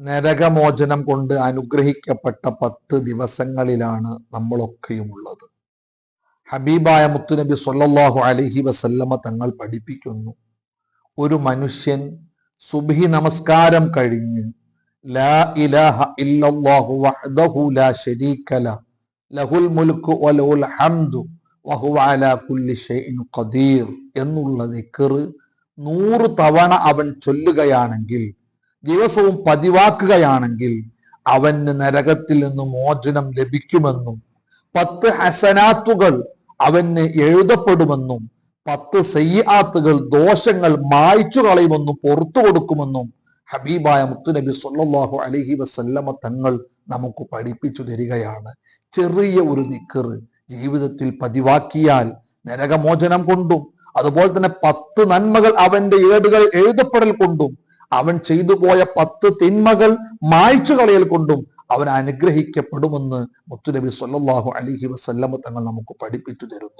നരകമോചനം കൊണ്ട് അനുഗ്രഹിക്കപ്പെട്ട 10 ദിവസങ്ങളിലാണ് നമ്മളൊക്കെയും ഉള്ളത്. ഹബീബായ മുത്തുനബി സ്വല്ലല്ലാഹു അലൈഹി വസല്ലമ തങ്ങൾ പഠിപ്പിക്കുന്നു, ഒരു മനുഷ്യൻ സുബ്ഹി നമസ്കാരം കഴിഞ്ഞ് ലാ ഇലാഹ ഇല്ലല്ലാഹു വഹ്ദഹു ലാ ശരീക ലഹു ലഹുൽ മുൽക്കു വലഹുൽ ഹംദു വഹുവ അലാ കുല്ലി ഷൈഇൻ ഖദീർ എന്നുള്ള ദിക്ർ 100 തവണ അവൻ ചൊല്ലുകയാണെങ്കിൽ, ദിവസവും പതിവാക്കുകയാണെങ്കിൽ അവന് നരകത്തിൽ നിന്ന് മോചനം ലഭിക്കുമെന്നും 10 ഹസനാത്തുകൾ അവന് എഴുതപ്പെടുമെന്നും 10 സയ്യിആത്തുകൾ ദോഷങ്ങൾ മായ്ച്ചു കളയുമെന്നും പുറത്തു കൊടുക്കുമെന്നും ഹബീബായ മുത്തുനബി സ്വല്ലല്ലാഹു അലൈഹി വസല്ലമ തങ്ങൾ നമുക്ക് പഠിപ്പിച്ചു തരികയാണ്. ചെറിയ ഒരു ദിക്ർ ജീവിതത്തിൽ പതിവാക്കിയാൽ നരകമോചനം കൊണ്ടും അതുപോലെ തന്നെ 10 നന്മകൾ അവന്റെ ഏടുകൾ എഴുതപ്പെടൽ കൊണ്ടും അവൻ ചെയ്തു പോയ 10 തിന്മകൾ മായ്ച്ചു കളയൽ കൊണ്ടും അവൻ അനുഗ്രഹിക്കപ്പെടുമെന്ന് മുത്തുനബി സ്വല്ലല്ലാഹു അലൈഹി വസല്ലമ തങ്ങൾ നമുക്ക് പഠിപ്പിച്ചു തരുന്നു.